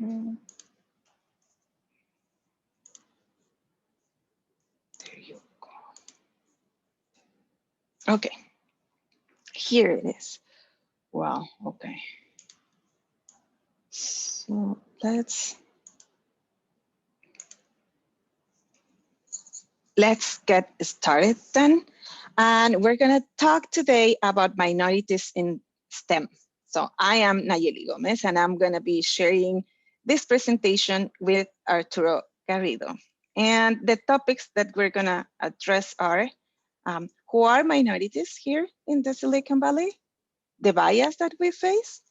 Mm, there you go. Okay, here it is. Wow, okay. So let's get started then. And we're gonna talk today about minorities in STEM. So I am Nallely Gomez, and I'm gonna be sharing this presentation with Arturo Garrido. And the topics that we're gonna address are who are minorities here in the Silicon Valley, the bias that we face,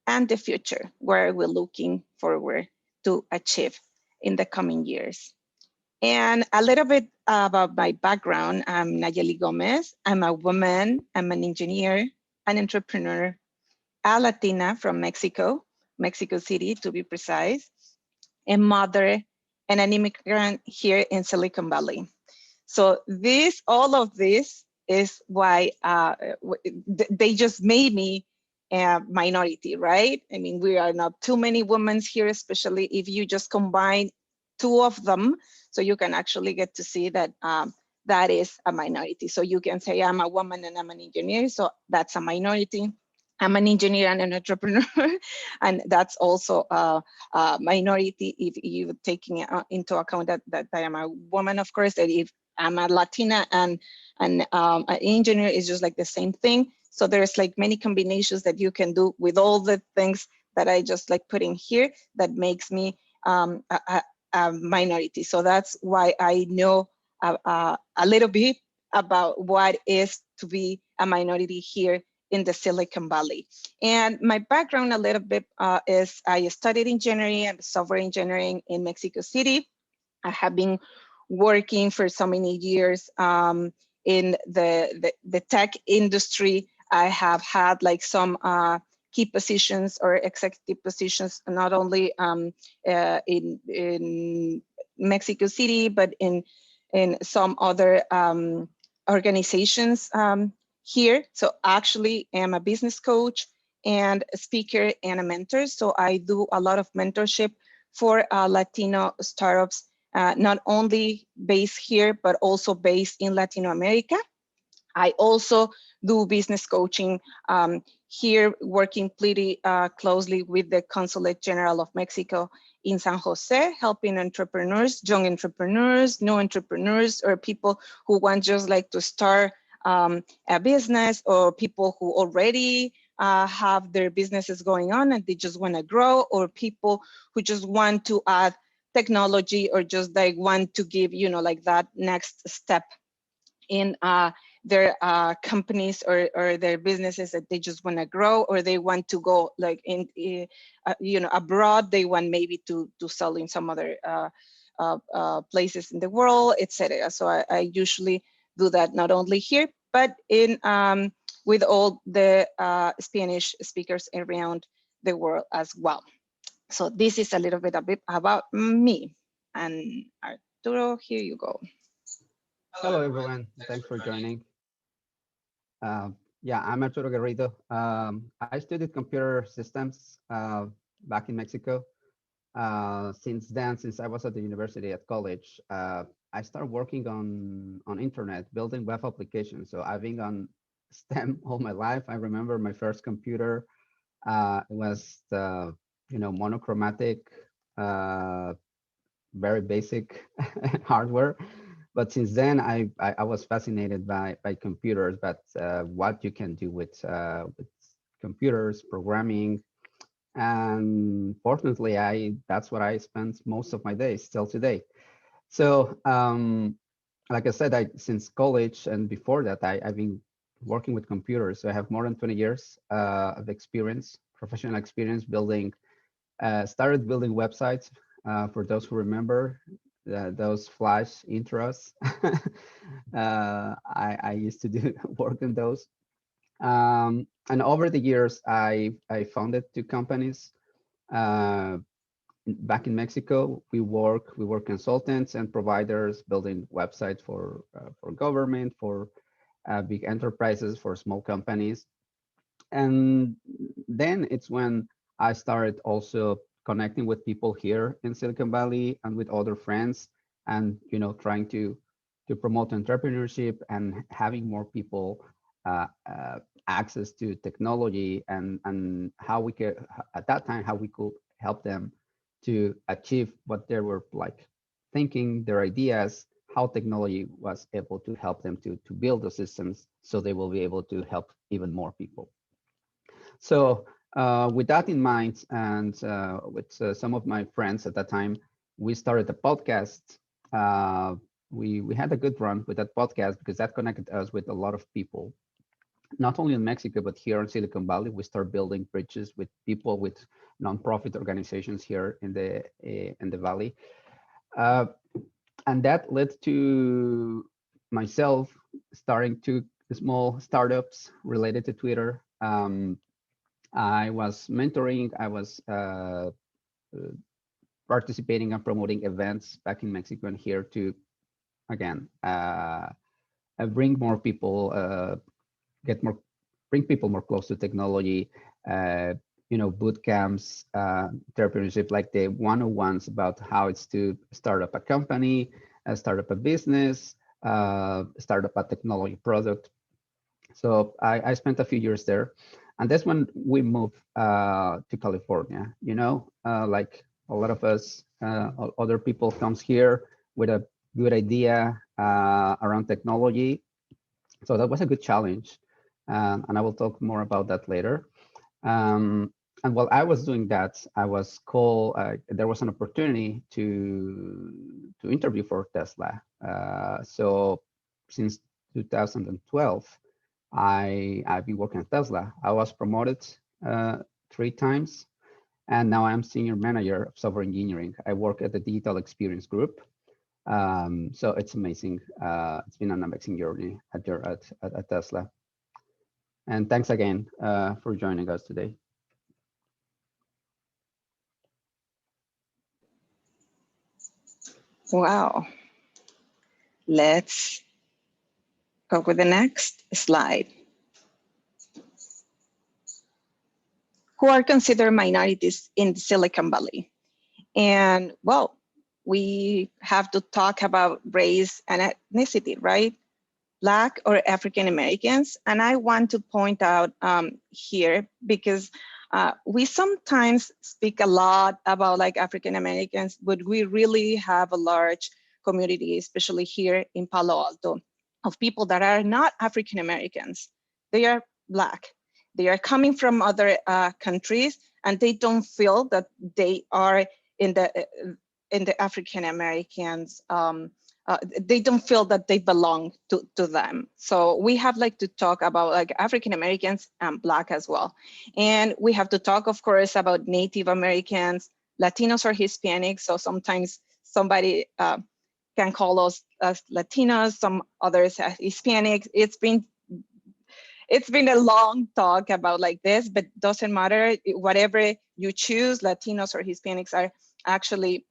and the future, where we're looking forward to achieve in the coming years. And a little bit about my background. I'm Nallely Gomez. I'm a woman, I'm an engineer, an entrepreneur, a Latina from Mexico, Mexico City to be precise, a mother, and an immigrant here in Silicon Valley. So all of this is why they just made me a minority, right? I mean, we are not too many women here, especially if you just combine two of them. So you can actually get to see that that is a minority. So you can say I'm a woman and I'm an engineer, so that's a minority. I'm an engineer and an entrepreneur, and that's also a minority if you're taking into account that I am a woman, of course, that if I'm a Latina and an engineer is just like the same thing. So there's like many combinations that you can do with all the things that I just like putting here that makes me a minority. So that's why I know a little bit about what is to be a minority here in the Silicon Valley. And my background a little bit is I studied engineering and software engineering in Mexico City. I have been working for so many years in the tech industry. I have had like some key positions or executive positions, not only in Mexico City, but in some other organizations here. So actually I'm a business coach and a speaker and a mentor. So I do a lot of mentorship for Latino startups, not only based here, but also based in Latin America. I also do business coaching here, working pretty closely with the Consulate General of Mexico in San Jose, helping entrepreneurs, young entrepreneurs, new entrepreneurs, or people who want just like to start a business, or people who already have their businesses going on and they just want to grow, or people who just want to add technology or just like want to give, you know, like that next step in their companies or their businesses that they just want to grow, or they want to go like in you know, abroad. They want maybe to sell in some other places in the world, etc. So I usually do that not only here, but in with all the Spanish speakers around the world as well. So this is a little bit about me. And Arturo, here you go. Hello, everyone. Thanks for joining. Yeah, I'm Arturo Garrido. I studied computer systems back in Mexico. Since I was at the university at college, I started working on internet, building web applications. So I've been on STEM all my life. I remember my first computer. It was the, monochromatic, very basic hardware. But since then, I was fascinated by computers, but what you can do with computers, programming, and fortunately, that's what I spend most of my days still today. So, like I said, since college and before that, I've been working with computers. So I have more than 20 years of experience, professional experience building. Started building websites. For those who remember, those Flash intros. I used to do work on those. And over the years, I founded two companies. Uh, Back in Mexico, we were consultants and providers building websites for government, for big enterprises, for small companies. And then it's when I started also connecting with people here in Silicon Valley and with other friends, and trying to promote entrepreneurship and having more people access to technology, and how we could at that time how we could help them to achieve what they were like thinking, their ideas, how technology was able to help them to build the systems so they will be able to help even more people. So with that in mind, and with some of my friends at that time, we started a podcast. Uh, we had a good run with that podcast because that connected us with a lot of people, not only in Mexico but here in Silicon Valley. We start building bridges with people, with nonprofit organizations here in the valley, uh, and that led to myself starting two small startups related to Twitter. I was mentoring, I was participating and promoting events back in Mexico and here to, again, bring more people, get more, bring people more close to technology, boot camps, entrepreneurship, like the 101s about how it's to start up a company, start up a business, start up a technology product. So I spent a few years there, and that's when we moved to California. Like a lot of us, other people comes here with a good idea around technology. So that was a good challenge, and I will talk more about that later. And while I was doing that, I was called. There was an opportunity to interview for Tesla. So since 2012. I've been working at Tesla. I was promoted 3 times, and now I'm senior manager of software engineering. I work at the digital experience group. So it's amazing. It's been an amazing journey at Tesla. And thanks again for joining us today. Wow. Let's go with the next slide. Who are considered minorities in Silicon Valley? And well, we have to talk about race and ethnicity, right? Black or African Americans. And I want to point out here, because we sometimes speak a lot about like African Americans, but we really have a large community, especially here in Palo Alto, of people that are not African Americans. They are Black. They are coming from other countries, and they don't feel that they are in the African Americans. They don't feel that they belong to them. So we have like to talk about like African Americans and Black as well. And we have to talk, of course, about Native Americans, Latinos or Hispanics. So sometimes somebody can call us as Latinos, some others as Hispanics. It's been a long talk about like this, but doesn't matter. Whatever you choose, Latinos or Hispanics are actually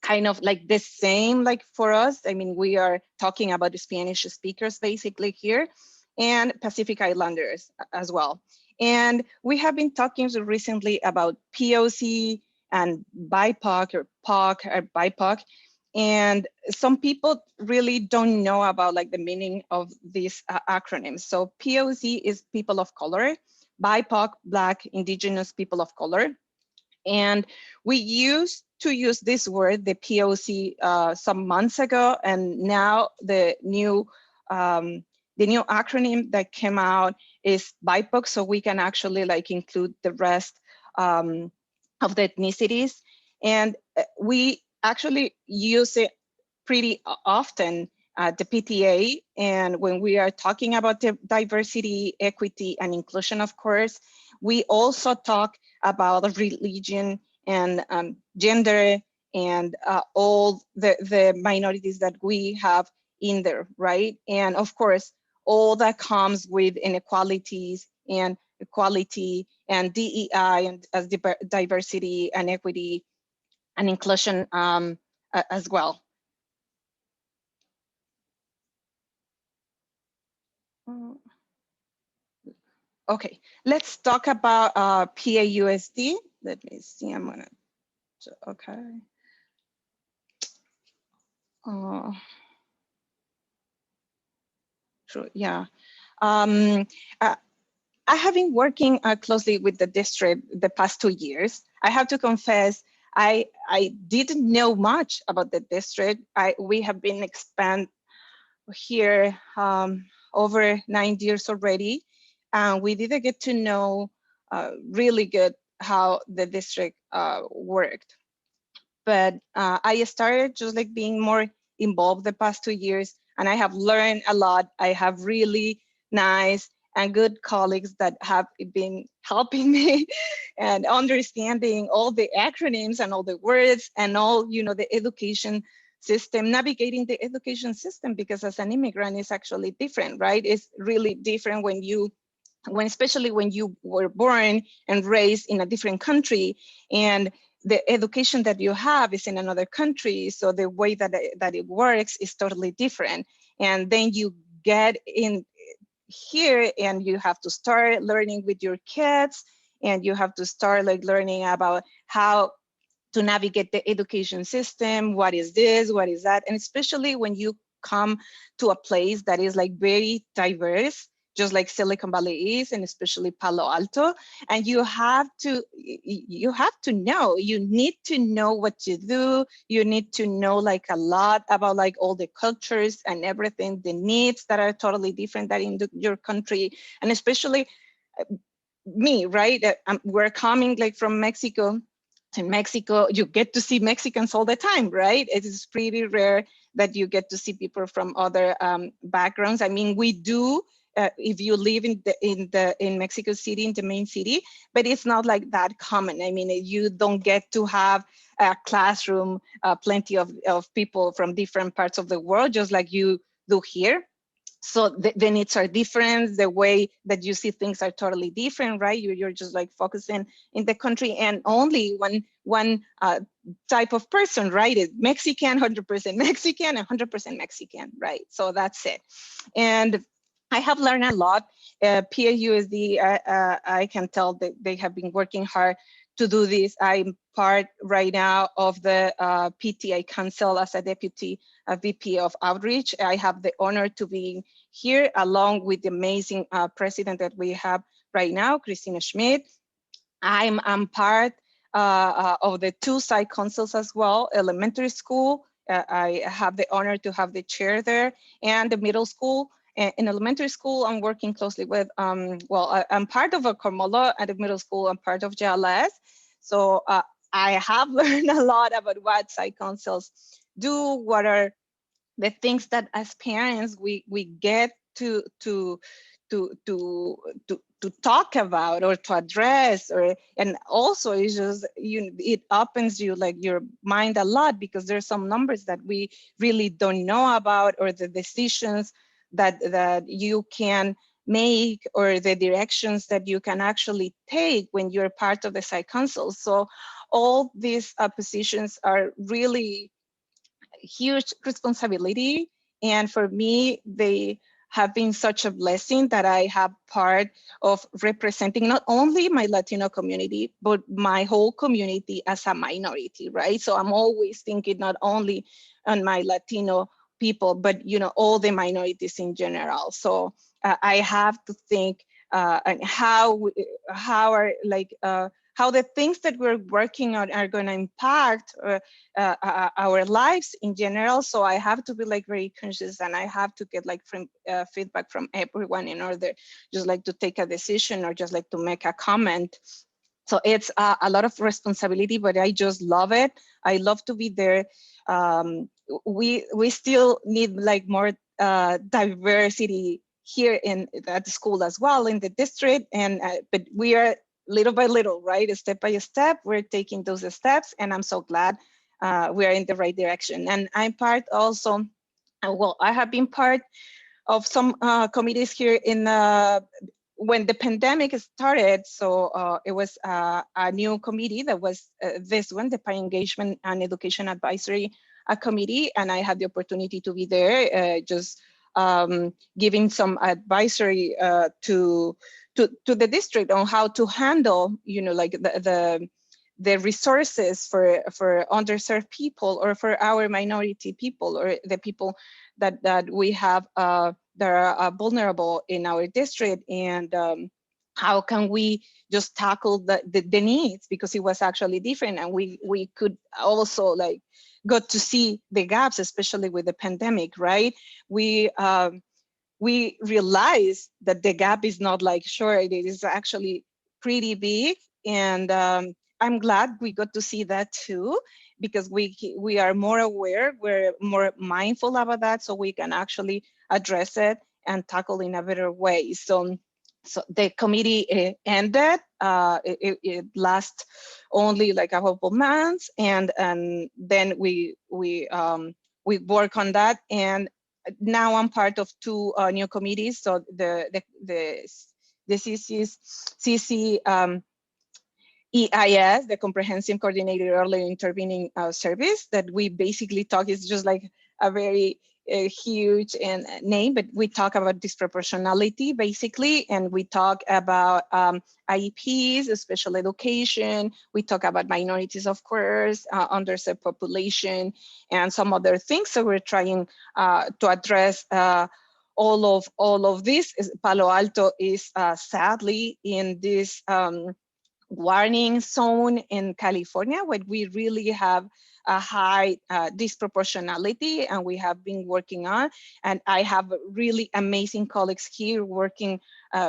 kind of like the same, like for us. I mean, we are talking about the Spanish speakers basically here, and Pacific Islanders as well. And we have been talking recently about POC and BIPOC or POC or BIPOC. And some people really don't know about like the meaning of these acronyms. So POC is people of color, BIPOC, Black, Indigenous people of color. And we used to use this word, the POC, some months ago, and now the new acronym that came out is BIPOC, so we can actually like include the rest of the ethnicities. And we actually use it pretty often at the PTA. And when we are talking about the diversity, equity, and inclusion, of course, we also talk about religion and gender and all the minorities that we have in there, right? And of course, all that comes with inequalities and equality and DEI and as diversity and equity and inclusion as well. Okay, let's talk about PAUSD. Let me see, I'm gonna Okay. Uh, True. Yeah. Um, uh, I have been working closely with the district the past 2 years. I have to confess, I didn't know much about the district. We have been expand here over 9 years already, and we didn't get to know really good how the district worked. But I started just like being more involved the past 2 years, and I have learned a lot. I have really nice and good colleagues that have been helping me and understanding all the acronyms and all the words and all, the education system, navigating the education system, because as an immigrant it's actually different, right? It's really different especially when you were born and raised in a different country, and the education that you have is in another country. So the way that it works is totally different. And then you get in here and you have to start learning with your kids, and you have to start like learning about how to navigate the education system. What is this? What is that? And especially when you come to a place that is like very diverse, just like Silicon Valley is, and especially Palo Alto, and you have to know, you need to know what to do. You need to know like a lot about like all the cultures and everything, the needs that are totally different than in your country. And especially me, right? We're coming like from Mexico. In Mexico, you get to see Mexicans all the time, right? It is pretty rare that you get to see people from other backgrounds. I mean, we do if you live in Mexico City, in the main city, but it's not like that common. I mean, you don't get to have a classroom, plenty of people from different parts of the world, just like you do here. So the needs are different. The way that you see things are totally different, right? You're just like focusing in the country and only one type of person, right? It's Mexican, 100% Mexican, and 100% Mexican, right? So that's it. And I have learned a lot. PAUSD, I can tell that they have been working hard to do this. I'm part right now of the PTI Council as a deputy VP of Outreach. I have the honor to be here along with the amazing president that we have right now, Christina Schmidt. I'm part of the two side councils as well, elementary school. I have the honor to have the chair there, and the middle school. In elementary school, I'm working closely with, I'm part of a Carmolo. At the middle school, I'm part of JLS. So I have learned a lot about what side councils do, what are the things that as parents we get to talk about or to address, and also it's just it opens you like your mind a lot, because there's some numbers that we really don't know about, or the decisions that you can make, or the directions that you can actually take when you're part of the site council. So all these positions are really huge responsibility. And for me, they have been such a blessing that I have part of representing not only my Latino community, but my whole community as a minority, right? So I'm always thinking not only on my Latino people, but all the minorities in general. So I have to think and how are like how the things that we're working on are going to impact our lives in general. So I have to be like very conscious, and I have to get like from feedback from everyone in order just like to take a decision or just like to make a comment. So it's a lot of responsibility, but I just love it. I love to be there. We still need like more diversity here at the school as well, in the district, and but we are little by little, right? Step by step, we're taking those steps, and I'm so glad we are in the right direction. And I'm part also, I have been part of some committees here in when the pandemic started. So it was a new committee that was this one, the Parent Engagement and Education Advisory Committee, and I had the opportunity to be there, just giving some advisory to the district on how to handle, like the resources for underserved people, or for our minority people, or the people that we have that are vulnerable in our district. And how can we just tackle the needs, because it was actually different, and we could also like got to see the gaps, especially with the pandemic, right? We realize that the gap is not like short, it is actually pretty big. And I'm glad we got to see that too, because we are more aware, we're more mindful about that, so we can actually address it and tackle in a better way. So the committee ended. It lasts only like a couple months, and then we work on that. And now I'm part of two new committees. So the CC EIS, the Comprehensive Coordinated Early Intervening Service, that we basically talk is just like a very huge name, but we talk about disproportionality basically, and we talk about IEPs, special education, we talk about minorities, of course, underserved population, and some other things. So we're trying to address all of this. Palo Alto is sadly in this warning zone in California, where we really have a high disproportionality, and we have been working on. And I have really amazing colleagues here working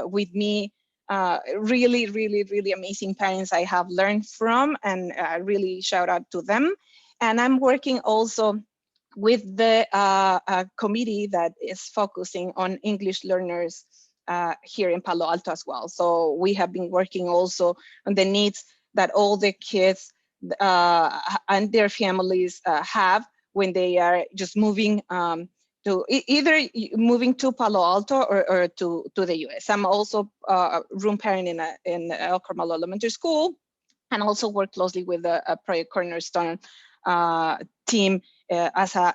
with me, really, really, really amazing parents I have learned from, and really shout out to them. And I'm working also with the committee that is focusing on English learners here in Palo Alto as well. So we have been working also on the needs that all the kids and their families have when they are just moving to either moving to Palo Alto or to the US. I'm also a room parent in El Carmelo Elementary School, and also work closely with a Project Cornerstone team as a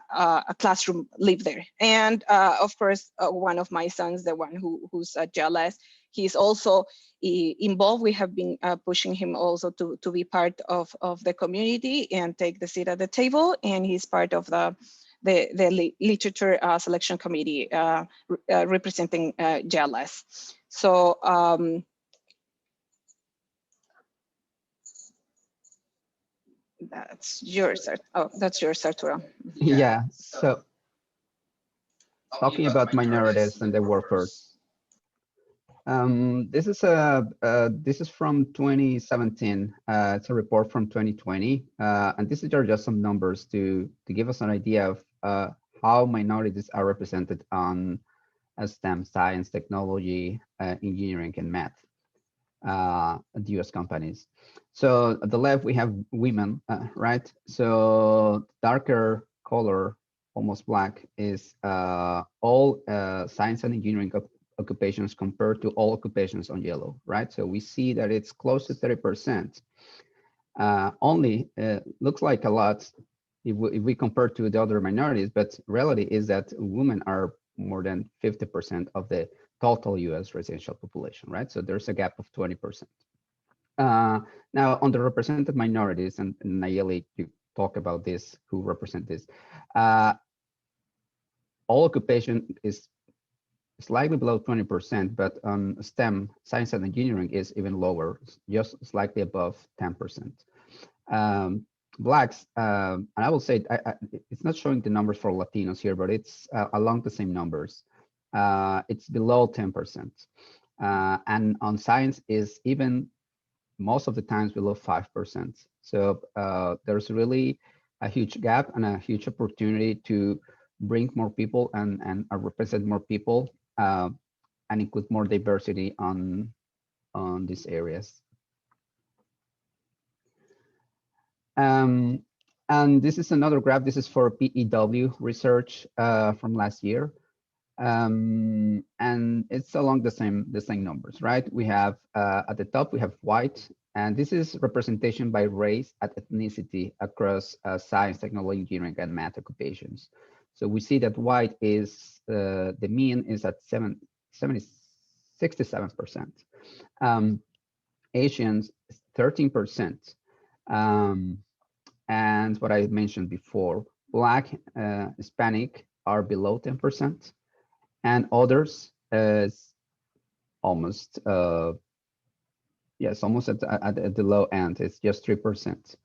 classroom lead there. And of course, one of my sons, the one who's jealous, he's also involved. We have been pushing him also to be part of the community and take the seat at the table. And he's part of the literature selection committee representing JLS. So that's yours. Oh, that's yours, Arturo. Yeah. So talking about minorities and the workforce. This is from 2017. It's a report from 2020, and this is just some numbers to give us an idea of how minorities are represented on STEM, science, technology, engineering, and math at U.S. companies. So at the left we have women, right? So darker color, almost black, is all science and engineering occupations compared to all occupations on yellow, right? So we see that it's close to 30%. Only looks like a lot if we compare to the other minorities, but reality is that women are more than 50% of the total US residential population, right? So there's a gap of 20%. Now, underrepresented minorities, and Nallely, you talk about this, who represent this. All occupation is slightly below 20%, but on STEM, science and engineering, is even lower, just slightly above 10%. Blacks, and I will say, it's not showing the numbers for Latinos here, but it's along the same numbers. It's below 10%. And on science is even most of the times below 5%. So there's really a huge gap and a huge opportunity to bring more people and represent more people and include more diversity on these areas. And this is another graph. This is for PEW research from last year. And it's along the same numbers, right? We have at the top, we have white, and this is representation by race and ethnicity across science, technology, engineering, and math occupations. So we see that white is, the mean is at 67%. Asians, 13%. Um, and what I mentioned before, Black, Hispanic are below 10%, and others is almost, yes, almost at the low end. It's just 3%.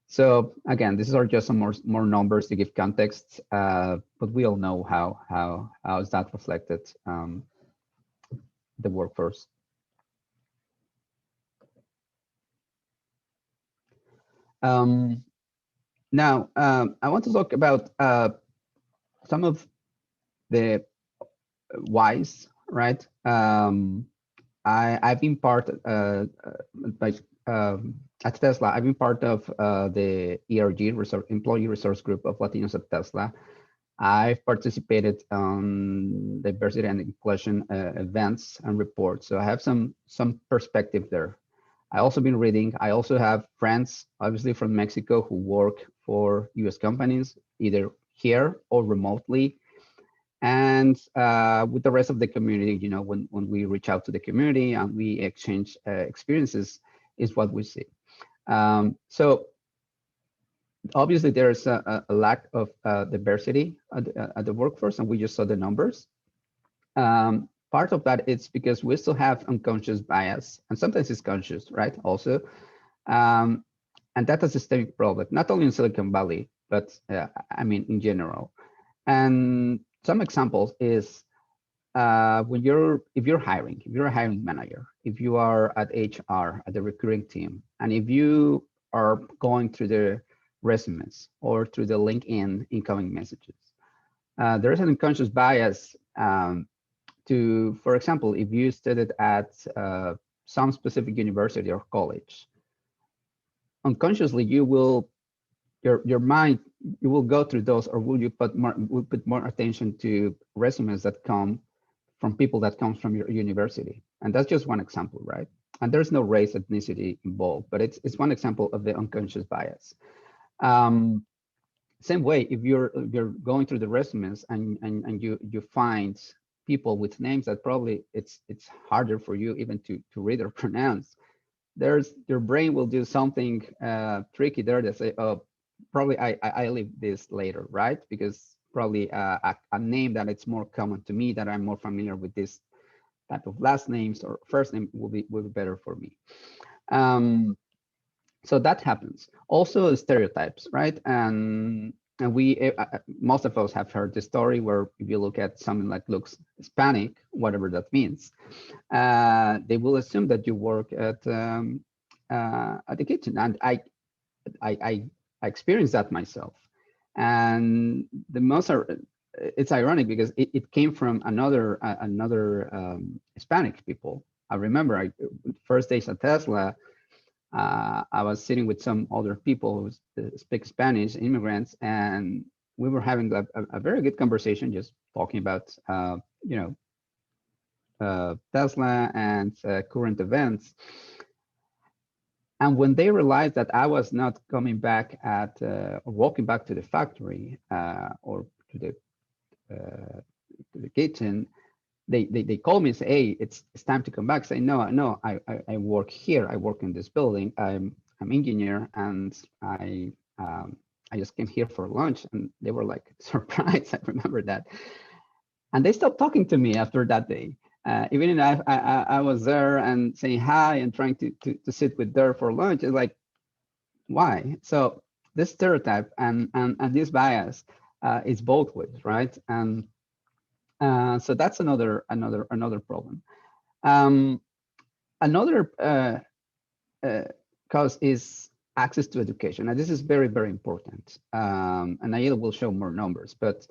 So again, these are just some more numbers to give context, but we all know how is that reflected the workforce. Um, Now, I want to talk about some of the whys, right? I've been part by at Tesla. I've been part of the ERG Employee Resource Group of Latinos at Tesla. I've participated on diversity and inclusion events and reports, so I have some perspective there. I also been reading. I also have friends, obviously from Mexico, who work for U.S. companies, either here or remotely. And with the rest of the community, you know, when we reach out to the community and we exchange experiences, is what we see. So obviously there's a lack of diversity at the workforce, and we just saw the numbers. Part of that is because we still have unconscious bias, and sometimes it's conscious, right? Also, um, and that's a systemic problem, not only in Silicon Valley, but I mean in general. And some examples is if you're hiring, if you're a hiring manager, if you are at HR, at the recruiting team, and if you are going through the resumes or through the LinkedIn incoming messages, there is an unconscious bias for example, if you studied at some specific university or college, unconsciously you will your mind you will go through those, or will put more attention to resumes that come from people that comes from your university. And that's just one example, right? And there's no race ethnicity involved, but it's one example of the unconscious bias. um, Same way, if you're going through the resumes and you find people with names that probably it's harder for you even to read or pronounce, there's your brain will do something tricky there to say, oh, probably I leave this later, right? Because probably a name that it's more common to me, that I'm more familiar with this type of last names or first name will be better for me. Um, so that happens. Also stereotypes, right? And we most of us have heard the story where if you look at someone like looks Hispanic, whatever that means, they will assume that you work at the kitchen. And I, I, I experienced that myself. And it's ironic because it came from another Hispanic people. I remember first days at Tesla, I was sitting with some other people who speak Spanish, immigrants, and we were having a very good conversation, just talking about you know Tesla and current events. And when they realized that I was not coming back or walking back to the factory or uh, to the kitchen, they call me and say, "Hey, it's time to come back." Say, "No, I work here. I work in this building. I'm engineer, and I just came here for lunch." And they were like surprised. I remember that, and they stopped talking to me after that day. Even if I was there and saying hi and trying to sit with there for lunch, it's like, why? So this stereotype and this bias is both ways, right? And so that's another problem. Um, another cause is access to education. And this is very important. And Nayela will show more numbers, but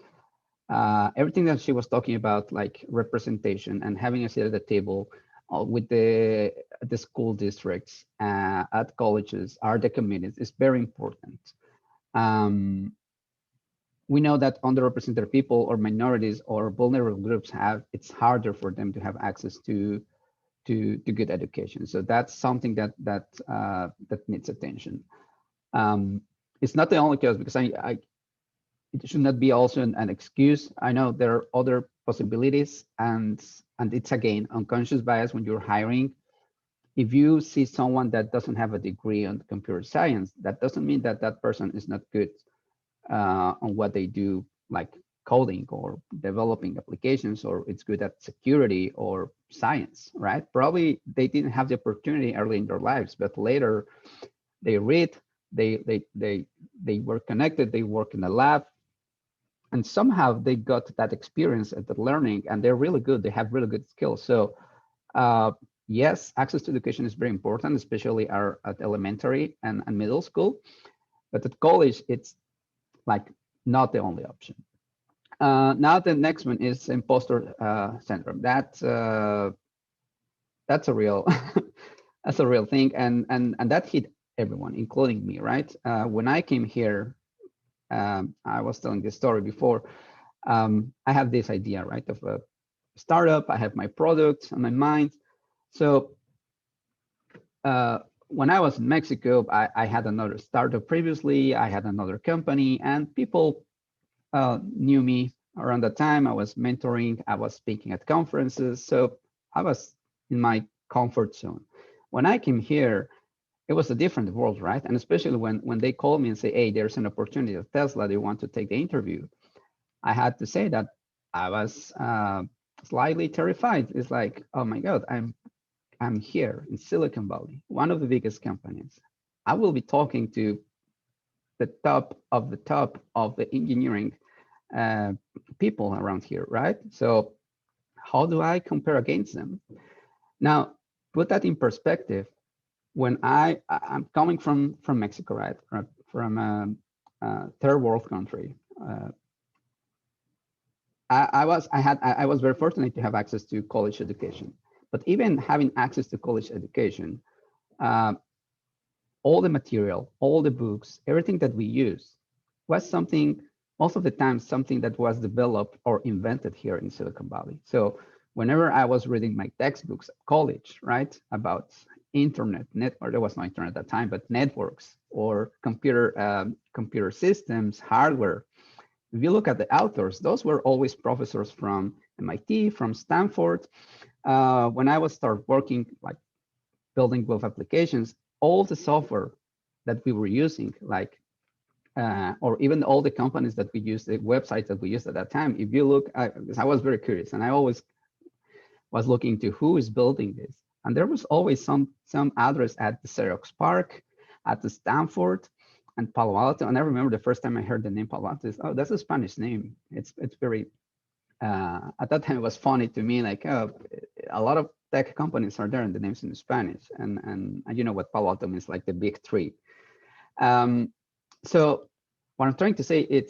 everything that she was talking about, like representation and having a seat at the table with the school districts, at colleges, are the communities, is very important. Um, we know that underrepresented people or minorities or vulnerable groups it's harder for them to have access to good education. So that's something that needs attention. It's not the only case, because it should not be also an excuse. I know there are other possibilities, and it's again unconscious bias when you're hiring. if you see someone that doesn't have a degree on computer science, that doesn't mean that that person is not good on what they do, like coding or developing applications, or it's good at security or science, right? Probably they didn't have the opportunity early in their lives, but later they read, they were connected, they work in a lab, and somehow they got that experience at the learning, and they're really good. They have really good skills. So uh, yes, access to education is very important, especially at elementary and middle school. But at college, it's like not the only option. Now the next one is imposter syndrome. That's a real that's a real thing, and that hit everyone, including me. Right? When I came here, I was telling this story before. I have this idea, right, of a startup. I have my product on my mind. So when I was in Mexico, I had another startup previously. I had another company, and people knew me around that time. I was mentoring, I was speaking at conferences. So I was in my comfort zone. When I came here, it was a different world, right? And especially when they call me and say, hey, there's an opportunity at Tesla, they want to take the interview. I had to say that I was slightly terrified. It's like, oh my God, I'm here in Silicon Valley, one of the biggest companies. I will be talking to the top of the engineering uh, people around here, right? So how do I compare against them? Now, put that in perspective. When I'm coming from Mexico, right, from a third world country, I was very fortunate to have access to college education. But even having access to college education, uh, all the material, all the books, everything that we use was something, most of the time, something that was developed or invented here in Silicon Valley. So whenever I was reading my textbooks at college, right, about internet, network, there was no internet at that time, but networks or computer systems, hardware. If you look at the authors, those were always professors from MIT, from Stanford. When I was start working, like building web applications, all the software that we were using, like, or even all the companies that we used, the websites that we used at that time, if you look, I was very curious, and I always was looking to who is building this. And there was always some address at the Xerox Park, at the Stanford, and Palo Alto. And I remember the first time I heard the name Palo Alto, oh, that's a Spanish name. It's very, at that time it was funny to me, like, oh, a lot of tech companies are there and the names in Spanish. And you know what Palo Alto means, like the big three. So what I'm trying to say,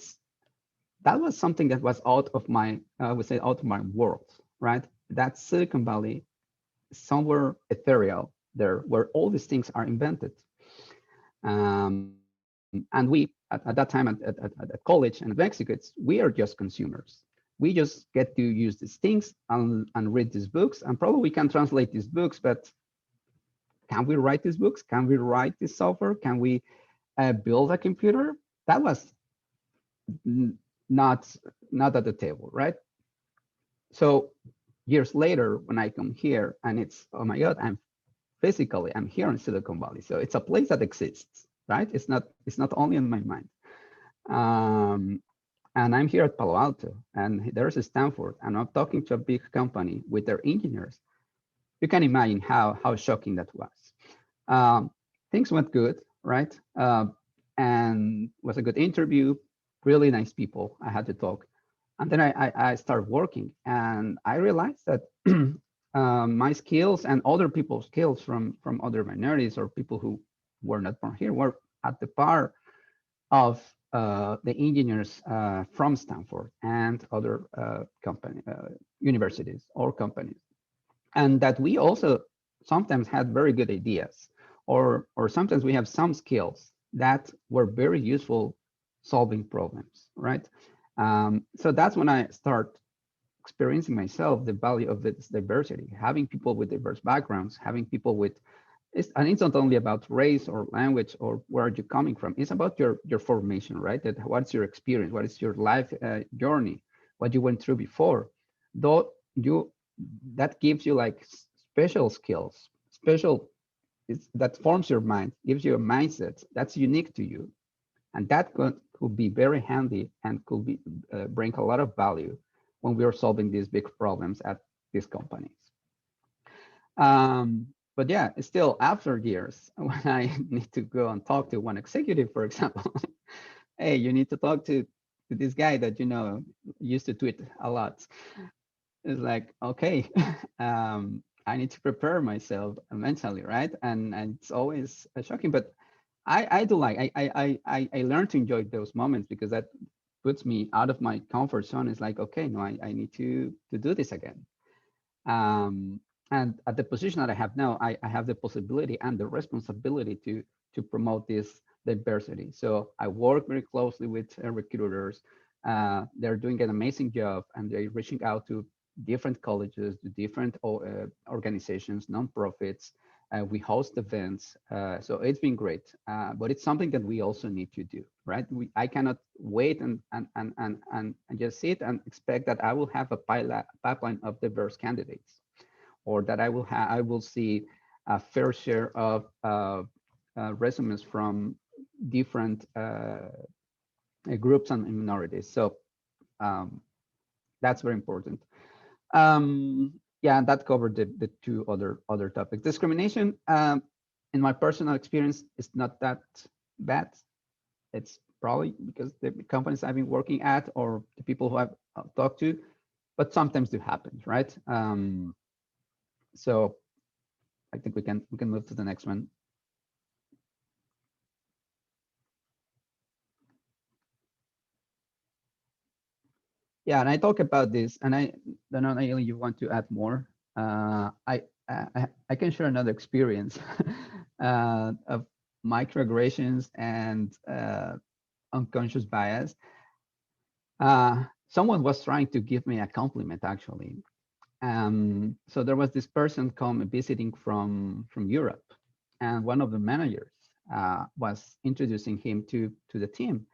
that was something that was out of my, I would say, out of my world, right? That Silicon Valley, somewhere ethereal there, where all these things are invented. And we, at that time at college and Mexico, we are just consumers. We just get to use these things and read these books, and probably we can translate these books, but can we write these books? Can we write this software? Can we build a computer? That was not at the table, right? So years later, when I come here, and it's, oh my God, I'm here in Silicon Valley. So it's a place that exists, right? It's not only in my mind. And I'm here at Palo Alto, and there's a Stanford, and I'm talking to a big company with their engineers. You can imagine how shocking that was. Things went good, right? And was a good interview, really nice people I had to talk. And then I started working, and I realized that my skills and other people's skills from other minorities or people who were not born here were at the par of the engineers from Stanford and other universities or companies, and that we also sometimes had very good ideas, or sometimes we have some skills that were very useful solving problems, right? So that's when I start experiencing myself the value of this diversity, having people with diverse backgrounds, having people with, and it's not only about race or language or where are you coming from. It's about your formation, right? That what's your experience, what is your life journey, what you went through before. Though you, that gives you like special skills, special that forms your mind, gives you a mindset that's unique to you, and that could be very handy and could be bring a lot of value when we are solving these big problems at these companies. But yeah, still after years, when I need to go and talk to one executive, for example, hey, you need to talk to this guy that used to tweet a lot. It's like, okay, I need to prepare myself mentally, right? And it's always shocking, but I do like I learned to enjoy those moments because that puts me out of my comfort zone. It's like, okay, no, I need to do this again. Um, and at the position that I have now, I have the possibility and the responsibility to promote this diversity. So I work very closely with recruiters. They're doing an amazing job, and they're reaching out to different colleges, to different organizations, nonprofits. We host events, so it's been great. But it's something that we also need to do, right? I cannot wait and just sit and expect that I will have a pipeline of diverse candidates, or that I will see a fair share of resumes from different groups and minorities. So um, that's very important. Yeah, and that covered the two other topics. Discrimination, in my personal experience, is not that bad. It's probably because the companies I've been working at or the people who I've talked to, but sometimes it happens, right? So I think we can move to the next one. Yeah, and I talk about this, and I don't know, Nallely, you want to add more? I can share another experience of microaggressions and unconscious bias. Someone was trying to give me a compliment, actually. So there was this person come visiting from Europe, and one of the managers was introducing him to the team.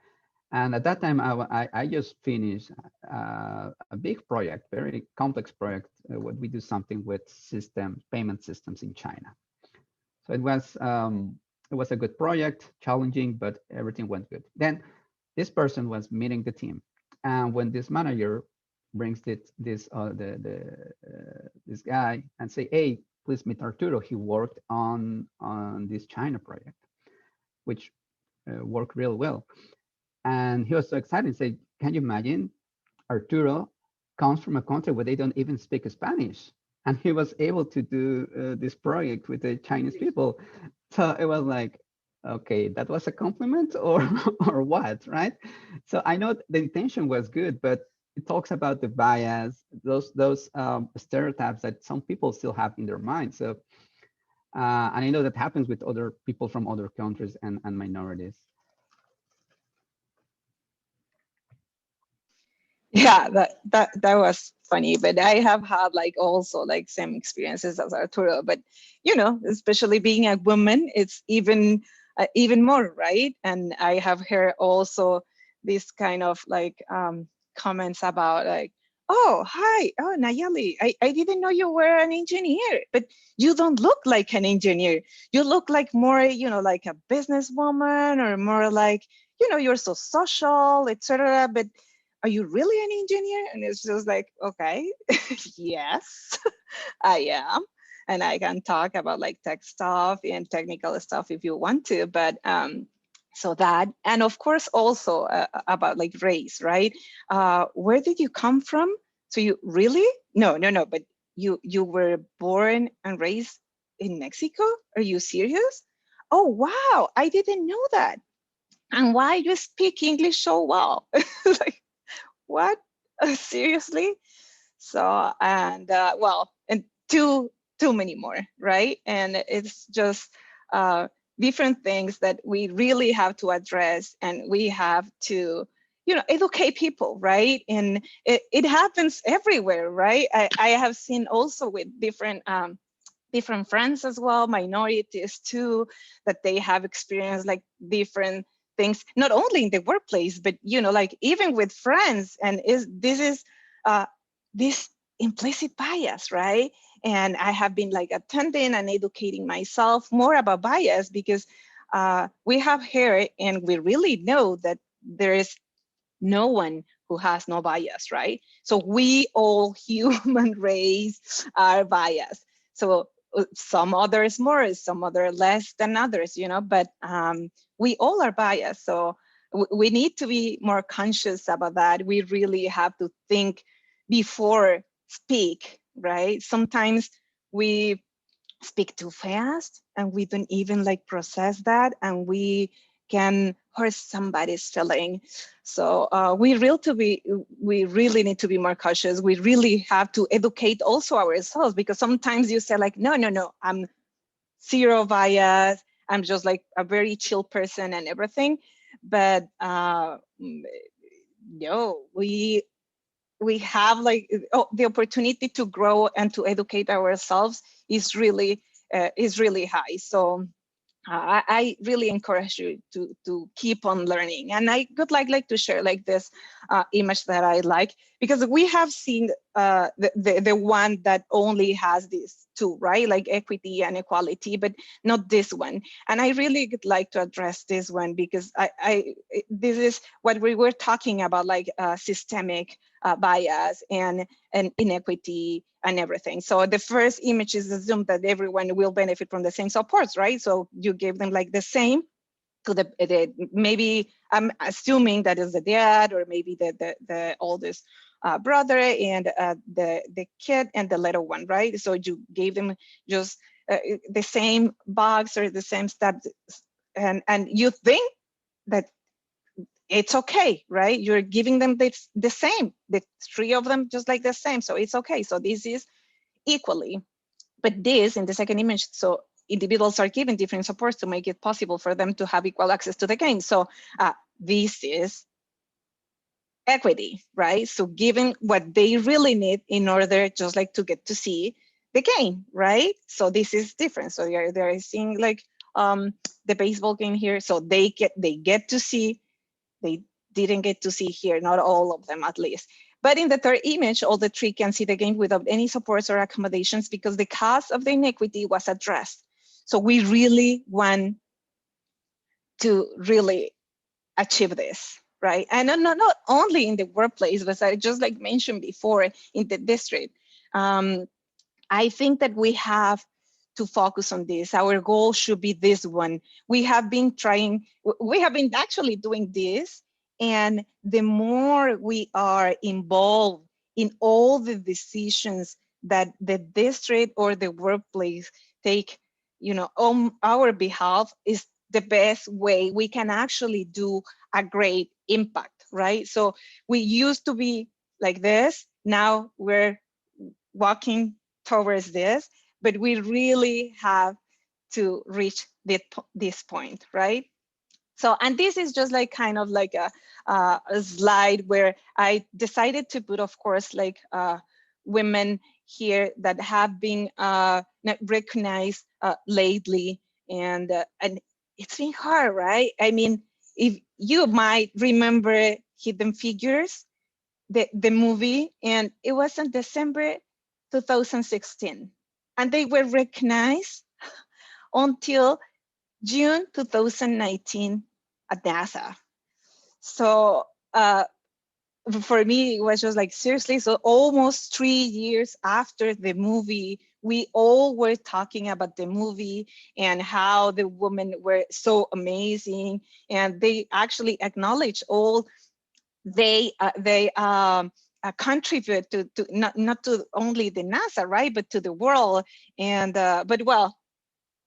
And at that time, I just finished a big project, very complex project. What we do something with payment systems in China. So it was a good project, challenging, but everything went good. Then this person was meeting the team, and when this manager brings this guy and say, "Hey, please meet Arturo. He worked on this China project, which worked real well." And he was so excited and said, "Can you imagine? Arturo comes from a country where they don't even speak Spanish. And he was able to do this project with the Chinese people." So it was like, okay, that was a compliment or or what, right? So I know the intention was good, but it talks about the bias, those stereotypes that some people still have in their mind. So and I know that happens with other people from other countries and minorities. Yeah, that was funny, but I have had like also like same experiences as Arturo, but especially being a woman, it's even more, right? And I have heard also this kind of like comments about like, "Oh, hi, oh, Nallely, I didn't know you were an engineer, but you don't look like an engineer. You look like more, like a businesswoman, or more like, you're so social, etc. But are you really an engineer?" And it's just like, okay, yes, I am. And I can talk about like tech stuff and technical stuff if you want to, but so that, and of course also about like race, right? Where did you come from? So you really, no, but you were born and raised in Mexico? Are you serious? Oh, wow, I didn't know that. And why you speak English so well? Like, what? Seriously? So, and well, and too many more, right? And it's just different things that we really have to address, and we have to educate people, right? And it happens everywhere, right? I have seen also with different friends as well, minorities too, that they have experienced like different things, not only in the workplace, but like even with friends. And this is uh, this implicit bias, right? And I have been like attending and educating myself more about bias, because we have heard and we really know that there is no one who has no bias, right? So we all human race are biased. So some others more, some other less than others, but we all are biased. So we need to be more conscious about that. We really have to think before speak, right? Sometimes we speak too fast and we don't even like process that, and we can hurt somebody's feeling. So we really need to be more cautious. We really have to educate also ourselves, because sometimes you say like, no, I'm zero bias, I'm just like a very chill person and everything. But no, we have like the opportunity to grow and to educate ourselves is really high. So I really encourage you to keep on learning. And I would like to share like this image that I like, because we have seen the one that only has these two, right? Like equity and equality, but not this one. And I really would like to address this one, because this is what we were talking about, like systemic bias and inequity and everything. So the first image is assumed that everyone will benefit from the same supports, right? So you give them like the same to the maybe I'm assuming that is the dad, or maybe the oldest brother, and the kid and the little one, right? So you gave them just the same box or the same stuff, and you think that it's okay, right? You're giving them the same, the three of them just like the same, so it's okay. So this is equally. But this in the second image, so individuals are given different supports to make it possible for them to have equal access to the game. So this is equity, right? So giving what they really need in order just like to get to see the game, right? So this is different. So they're seeing like the baseball game here. So they get to see, they didn't get to see here, not all of them at least. But in the third image, all the three can see the game without any supports or accommodations, because the cause of the inequity was addressed. So we really want to really achieve this, right? And not only in the workplace, but I just like mentioned before, in the district. I think that we have to focus on this. Our goal should be this one. We have been actually doing this. And the more we are involved in all the decisions that the district or the workplace take, on our behalf, is the best way we can actually do a great impact, right? So we used to be like this. Now we're walking towards this, but we really have to reach this point, right? So, and this is just like kind of like a slide where I decided to put, of course, like women here that have been not recognized lately, and it's been hard, right? I mean, if you might remember Hidden Figures, the movie, and it was in December 2016, and they were recognized until June 2019 at NASA. So for me, it was just like, seriously, so almost 3 years after the movie, we all were talking about the movie and how the women were so amazing, and they actually acknowledged all they contribute to not to only the NASA, right, but to the world. And but well,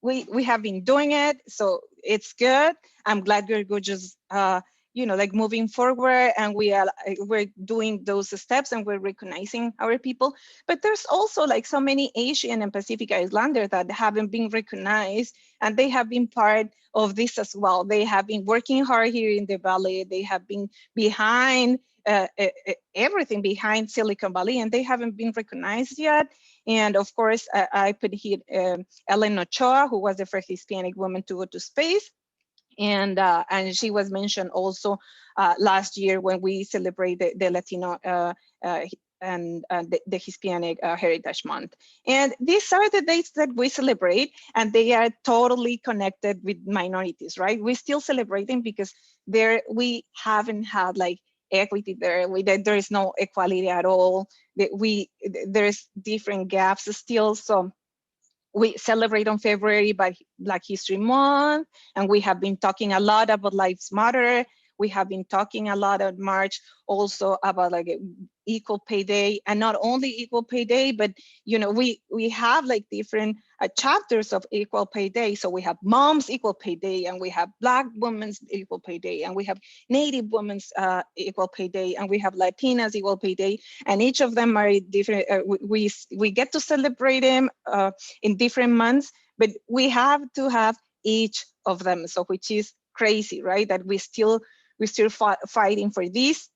we have been doing it, so it's good. I'm glad we're just like moving forward, and we're doing those steps, and we're recognizing our people. But there's also like so many Asian and Pacific Islanders that haven't been recognized, and they have been part of this as well. They have been working hard here in the Valley. They have been behind everything behind Silicon Valley, and they haven't been recognized yet. And of course, I put here Ellen Ochoa, who was the first Hispanic woman to go to space. And she was mentioned also last year when we celebrated the Latino the Hispanic Heritage Month. And these are the dates that we celebrate, and they are totally connected with minorities, right? We still celebrate them because we haven't had like equity there. There is no equality at all. There's different gaps still. So we celebrate on February by Black History Month, and we have been talking a lot about Lives Matter. We have been talking a lot at March also about like equal pay day, and not only equal pay day, but we have like different chapters of equal pay day. So we have Moms Equal Pay Day, and we have Black Women's Equal Pay Day, and we have Native Women's Equal Pay Day, and we have Latinas Equal Pay Day, and each of them are different. We get to celebrate them in different months, but we have to have each of them. So which is crazy, right? That we're still fighting for this.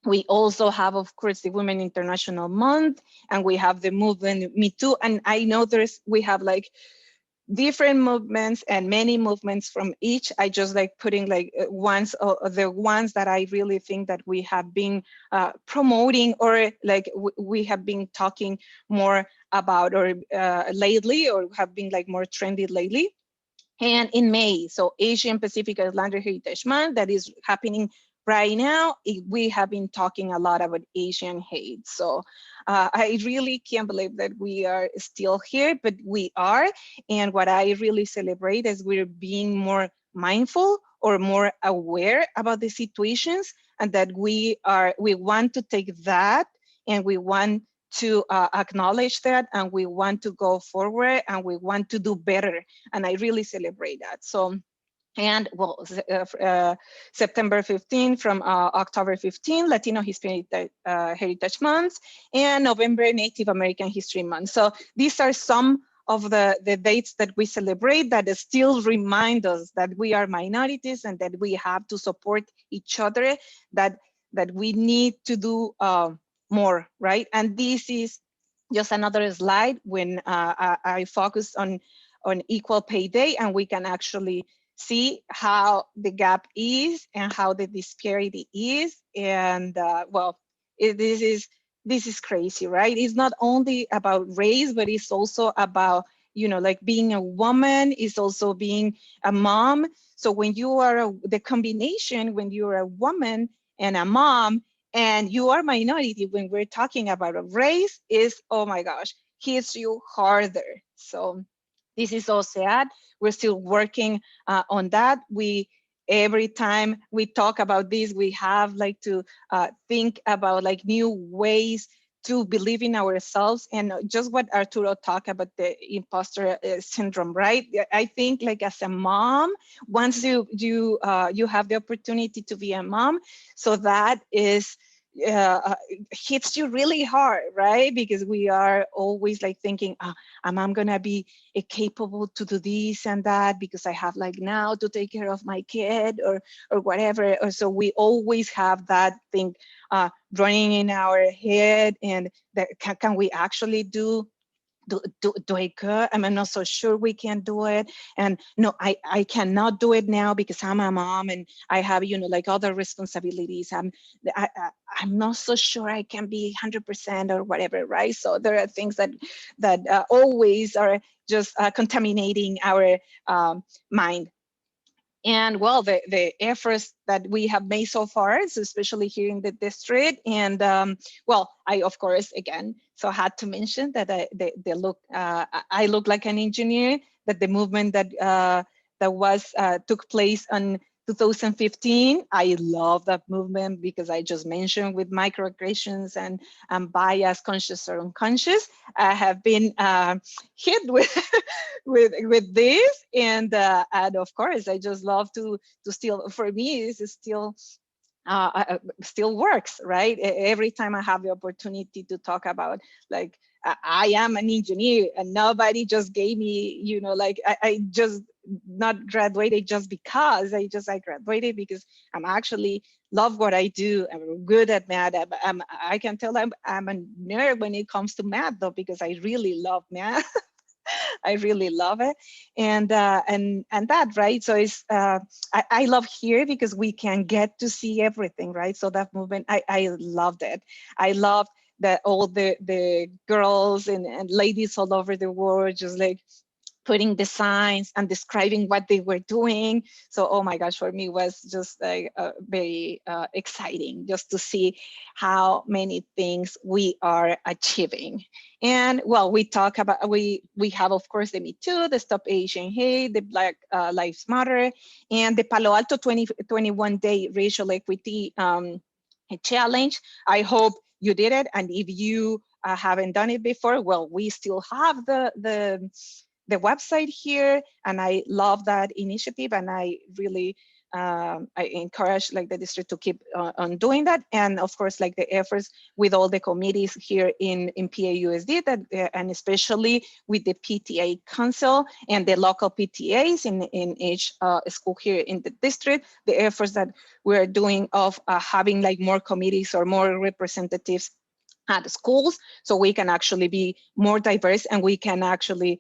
We also have, of course, the Women International Month, and we have the movement Me Too. And I know we have like different movements and many movements from each. I just like putting like the ones that I really think that we have been promoting, or like we have been talking more about, or lately, or have been like more trendy lately. And in May, so Asian Pacific Islander Heritage Month, that is happening right now, we have been talking a lot about Asian hate. So I really can't believe that we are still here, but we are. And what I really celebrate is we're being more mindful or more aware about the situations, and that we want to take that, and we want to acknowledge that, and we want to go forward, and we want to do better. And I really celebrate that. So, and well, September 15 from October 15, Latino Hispanic Heritage Month, and November Native American History Month. So these are some of the dates that we celebrate that still remind us that we are minorities, and that we have to support each other, that we need to do more, right? And this is just another slide when I focus on equal pay day, and we can actually see how the gap is and how the disparity is. And well, this is crazy, right? It's not only about race, but it's also about, like being a woman, is also being a mom. So when you are the combination, when you're a woman and a mom, and you are minority, when we're talking about a race, is, oh my gosh, hits you harder. So this is so sad. We're still working on that. Every time we talk about this, we have like to think about like new ways to believe in ourselves. And just what Arturo talked about, the imposter syndrome, right? I think like as a mom, once you have the opportunity to be a mom, so that is hits you really hard, right? Because we are always like thinking, am I gonna be capable to do this and that, because I have like now to take care of my kid or whatever. Or so we always have that thing running in our head, and that can we actually do it good? I'm not so sure we can do it. And no, I cannot do it now because I'm a mom and I have, like other responsibilities. I'm not so sure I can be 100% or whatever, right? So there are things that always are just contaminating our mind. And well, the efforts that we have made so far, so especially here in the district, and well, I of course again so had to mention that I look like an engineer. That the movement that was took place on 2015, I love that movement because I just mentioned with microaggressions and bias, conscious or unconscious, I have been hit with with this, and of course I just love to still, for me this is still works, right? Every time I have the opportunity to talk about, like, I am an engineer, and nobody just gave me, like I just not graduated just because I graduated because I'm actually love what I do. I'm good at math. I can tell I'm a nerd when it comes to math, though, because I really love math. I really love it, and that, right. So it's I love here because we can get to see everything, right? So that movement, I loved it. I loved that all the girls and ladies all over the world just like putting the signs and describing what they were doing. So, oh my gosh, for me it was just like very exciting just to see how many things we are achieving. And well, we talk about, we have of course the Me Too, the Stop Asian Hate, the Black Lives Matter, and the Palo Alto 2021 Day Racial Equity Challenge. I hope you did it. And if you haven't done it before, well, we still have the website here, and I love that initiative, and I really I encourage like the district to keep on doing that, and of course like the efforts with all the committees here in PAUSD, that and especially with the PTA Council and the local PTAs in each school here in the district, the efforts that we're doing of having like more committees or more representatives at the schools, so we can actually be more diverse, and we can actually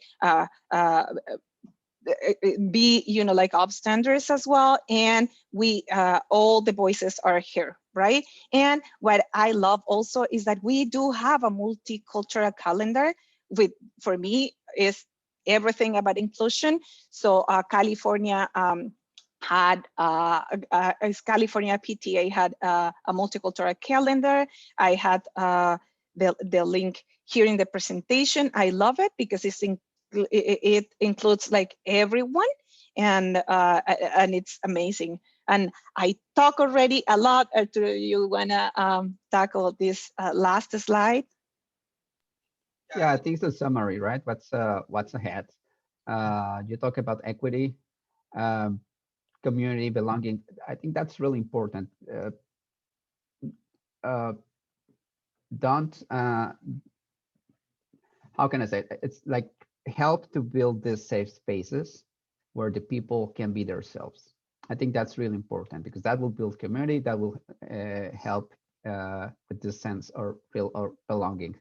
be, you know, like upstanders as well. And we all the voices are here, right? And what I love also is that we do have a multicultural calendar. With, for me, is everything about inclusion. So California had California PTA had a multicultural calendar. I had the link here in the presentation. I love it because it includes like everyone, and it's amazing. And I talk already a lot. Arturo, you wanna tackle this last slide? Yeah, I think it's a summary, right? What's ahead? You talk about equity, um, community belonging. I think that's really important. Uh, don't how can I say it? It's like help to build these safe spaces where the people can be themselves. I think that's really important because that will build community. That will help with this sense or feel or belonging.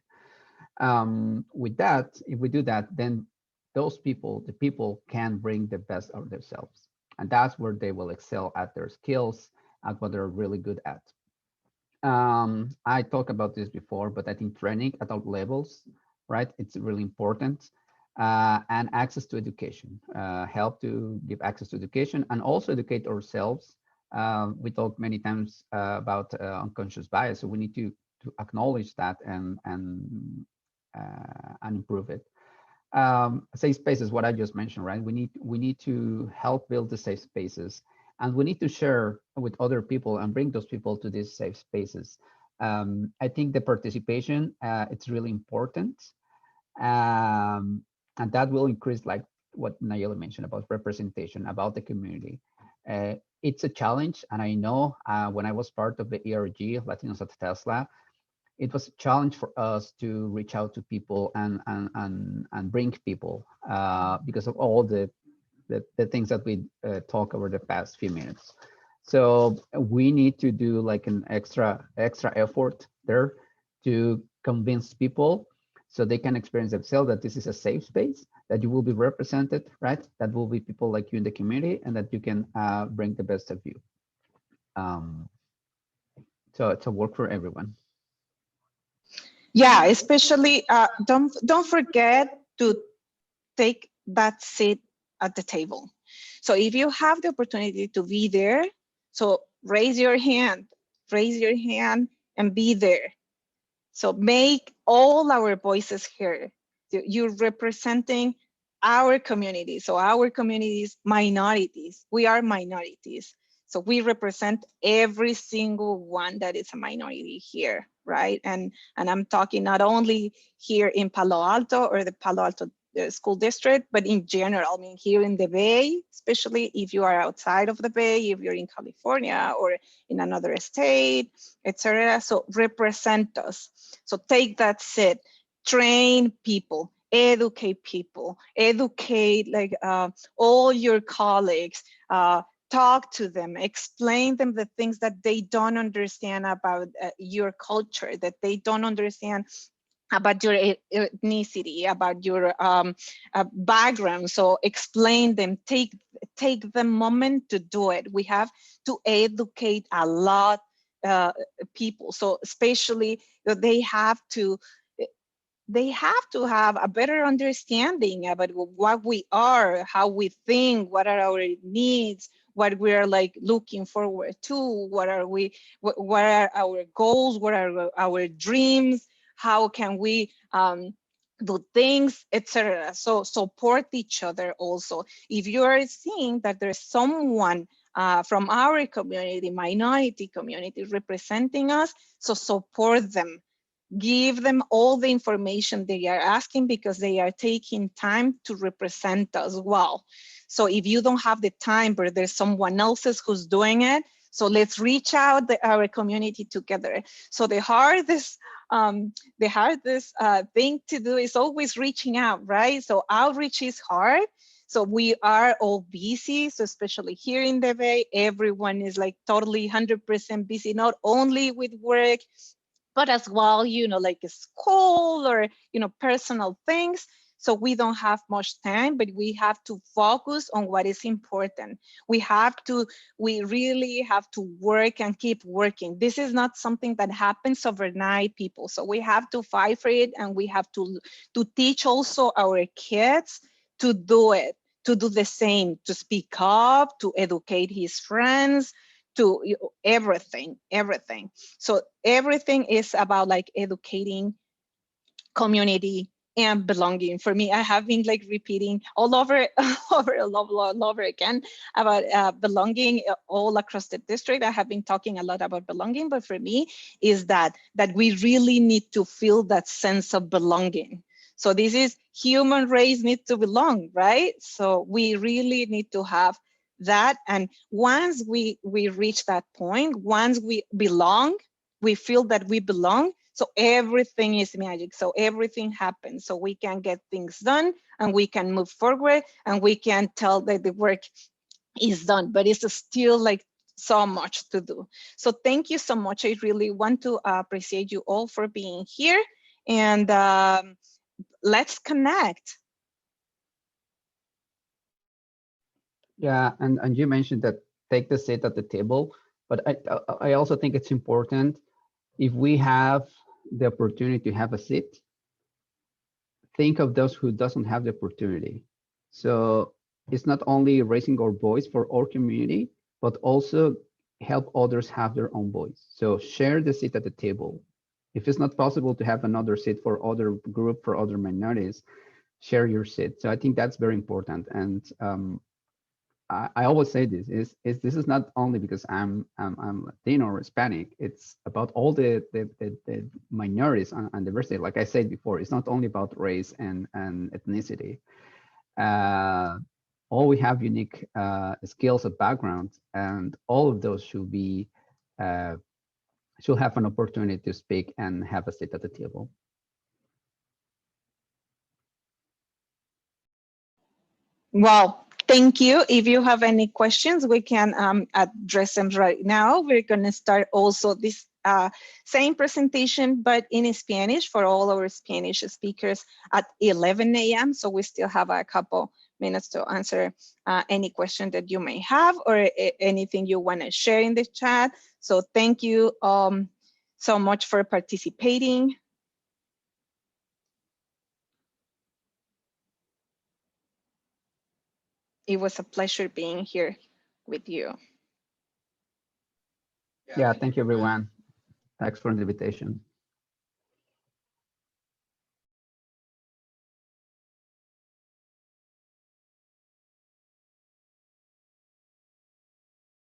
With that, if we do that, then those people, the people can bring the best of themselves. And that's where they will excel at their skills, at what they're really good at. I talked about this before, but I think training at all levels, right? It's really important. And access to education, help to give access to education and also educate ourselves. We talked many times about unconscious bias, so we need to acknowledge that and improve it. Safe spaces, what I just mentioned, right? We need to help build the safe spaces, and we need to share with other people and bring those people to these safe spaces. I think the participation it's really important, and that will increase, like what Nallely mentioned about representation, about the community. It's a challenge, and I know when I was part of the ERG Latinos at Tesla, it was a challenge for us to reach out to people and bring people because of all the things that we talk over the past few minutes. So we need to do like an extra effort there to convince people so they can experience themselves that this is a safe space, that you will be represented, right? That will be people like you in the community, and that you can bring the best of you. So it's a work for everyone. Yeah, especially don't forget to take that seat at the table. So if you have the opportunity to be there, so raise your hand and be there. So make all our voices heard. You're representing our community. So our communities, minorities, we are minorities. So we represent every single one that is a minority here, right? And I'm talking not only here in Palo Alto or the Palo Alto school district, but in general. I mean, here in the Bay, especially if you are outside of the Bay, if you're in California or in another state, etc. So represent us. So take that seat, train people, educate like all your colleagues, talk to them, explain them the things that they don't understand about your culture, that they don't understand about your ethnicity, about your background. So explain them, take the moment to do it. We have to educate a lot people. So especially they have to have a better understanding about what we are, how we think, what are our needs, what we are like looking forward to, what are our goals, what are our dreams, how can we do things, etc. So support each other also. If you are seeing that there's someone from our community, minority community, representing us, so support them. Give them all the information they are asking, because they are taking time to represent us well. So if you don't have the time, but there's someone else's who's doing it, so let's reach out our community together. So the hardest thing to do is always reaching out, right? So outreach is hard. So we are all busy. So especially here in the Bay, everyone is like totally 100% busy, not only with work, but as well, like a school or, personal things. So we don't have much time, but we have to focus on what is important. We really have to work and keep working. This is not something that happens overnight, people. So we have to fight for it, and we have to teach also our kids to do it, to do the same, to speak up, to educate his friends, to everything. So everything is about like educating, community, and belonging. For me, I have been like repeating all over all over again about belonging all across the district. I have been talking a lot about belonging, but for me is that we really need to feel that sense of belonging. So this is human race needs to belong, right? So we really need to have that. And once we reach that point, once we belong, we feel that we belong, so everything is magic. So everything happens. So we can get things done, and we can move forward, and we can tell that the work is done, but it's still like so much to do. So thank you so much. I really want to appreciate you all for being here, and let's connect. Yeah, and you mentioned that take the seat at the table, but I also think it's important, if we have the opportunity to have a seat, think of those who doesn't have the opportunity. So it's not only raising our voice for our community, but also help others have their own voice. So share the seat at the table. If it's not possible to have another seat for other group, for other minorities, share your seat. So I think that's very important. And I always say this this is not only because I'm Latino or Hispanic. It's about all the minorities and diversity. Like I said before, it's not only about race and ethnicity. All we have unique skills and backgrounds, and all of those should be should have an opportunity to speak and have a seat at the table. Well, thank you. If you have any questions, we can address them right now. We're going to start also this same presentation, but in Spanish for all our Spanish speakers at 11 a.m. So we still have a couple minutes to answer any question that you may have, or anything you want to share in the chat. So thank you so much for participating. It was a pleasure being here with you. Yeah, thank you, everyone. Thanks for the invitation.